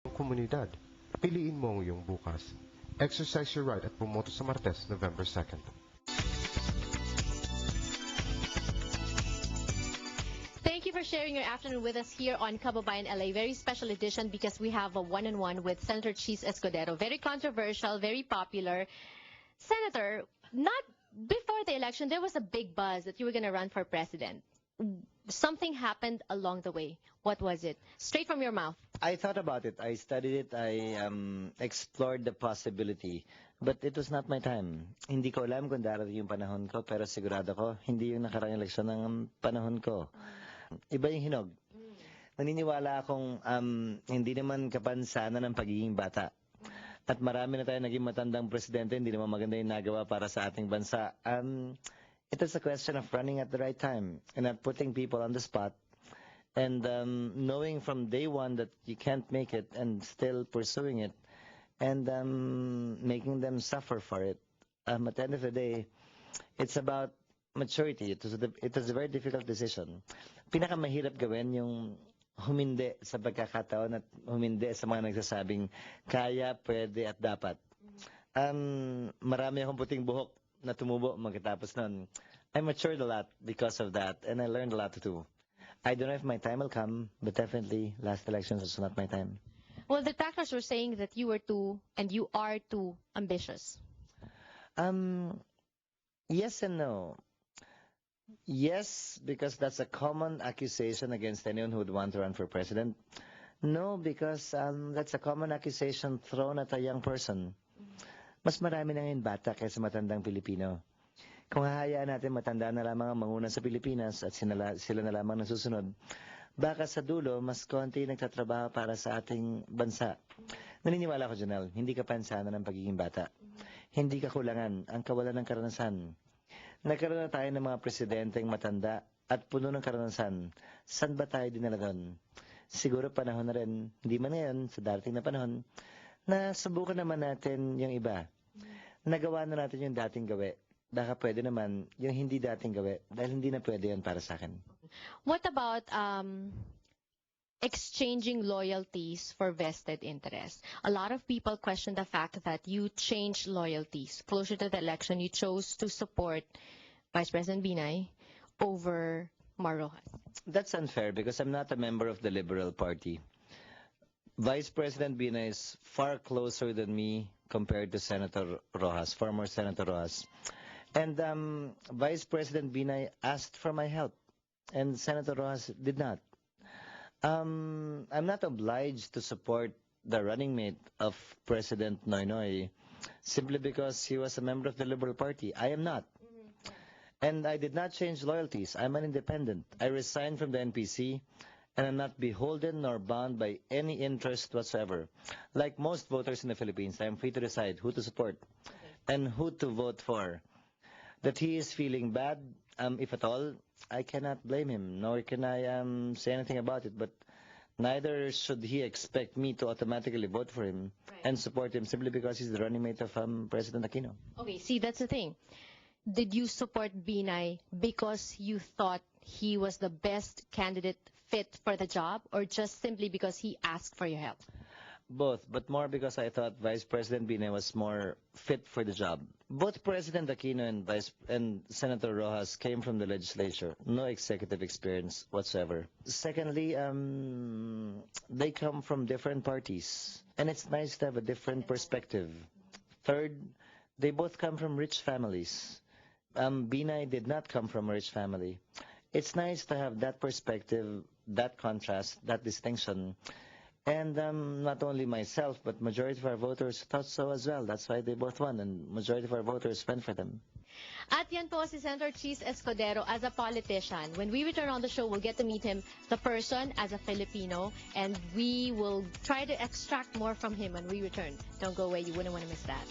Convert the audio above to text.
ng komunidad. Piliin mo ang iyong bukas. Exercise your right at pumoto sa Martes, November 2nd. Thank you for sharing your afternoon with us here on Kababayan LA. Very special edition because we have a one-on-one with Senator Cheese Escudero. Very controversial, very popular. Senator, not before the election, there was a big buzz that you were going to run for president. Something happened along the way. What was it? Straight from your mouth. I thought about it. I studied it. I explored the possibility. But it was not my time. Hindi ko alam kung darating yung panahon ko, pero sigurado ko, hindi yung nakaraang eleksyon ng panahon ko. Iba yung hinog. Naniniwala akong hindi naman kapansanan ng pagiging bata. At marami na tayo naging matandang presidente, hindi naman maganda yung nagawa para sa ating bansa. It is a question of running at the right time and not putting people on the spot and knowing from day one that you can't make it and still pursuing it and making them suffer for it. At the end of the day, it's about maturity. It was a very difficult decision. Pinakamahirap gawin yung humindi sa pagkakataon at humindi sa mga nagsasabing kaya, pwede at dapat. Marami akong puting buhok na tumubo magkatapos nun. I matured a lot because of that, and I learned a lot too. I don't know if my time will come, but definitely last elections was not my time. Well, the detractors were saying that you were too, and you are too ambitious. Yes and no. Yes, because that's a common accusation against anyone who would want to run for president. No, because that's a common accusation thrown at a young person. Mas marami na ngayon bata kaysa matandang Pilipino. Kung hahayaan natin matanda na lamang ang manguna sa Pilipinas at sila na lamang nasusunod, baka sa dulo, mas konti nagtatrabaho para sa ating bansa. Naniniwala ko, Janelle, hindi kapansanan ng pagiging bata. Hindi kakulangan ang kawalan ng karanasan. Nagkaroon na tayo ng mga presidenteng matanda at puno ng karanasan. Saan ba tayo dinala doon? Siguro panahon na rin, hindi man ngayon, sa darating na panahon, na subukan naman natin yung iba. Nagawa na natin yung dating gawi. Baka pwede naman yung hindi dating gawi dahil hindi na pwede yan para sa akin. What about exchanging loyalties for vested interests? A lot of people question the fact that you changed loyalties. Closer to the election, you chose to support Vice President Binay over Mar Rojas. That's unfair because I'm not a member of the Liberal Party. Vice President Binay is far closer than me compared to Senator Rojas, former Senator Rojas. And Vice President Binay asked for my help, and Senator Rojas did not. I'm not obliged to support the running mate of President Noynoy simply because he was a member of the Liberal Party. I am not. And I did not change loyalties. I'm an independent. I resigned from the NPC. And I'm not beholden nor bound by any interest whatsoever. Like most voters in the Philippines, I am free to decide who to support and who to vote for. That he is feeling bad, if at all, I cannot blame him, nor can I say anything about it. But neither should he expect me to automatically vote for him and support him simply because he's the running mate of President Aquino. Okay, see, that's the thing. Did you support Binay because you thought he was the best candidate fit for the job, or just simply because he asked for your help? Both, but more because I thought Vice President Binay was more fit for the job. Both President Aquino and Senator Rojas came from the legislature. No executive experience whatsoever. Secondly, they come from different parties, and it's nice to have a different perspective. Third, they both come from rich families. Binay did not come from a rich family. It's nice to have that perspective, that contrast, that distinction. And not only myself, but majority of our voters thought so as well. That's why they both won, and majority of our voters went for them. At yan po si Senator Cheese Escudero as a politician. When we return on the show, we'll get to meet him, the person, as a Filipino, and we will try to extract more from him when we return. Don't go away. You wouldn't want to miss that.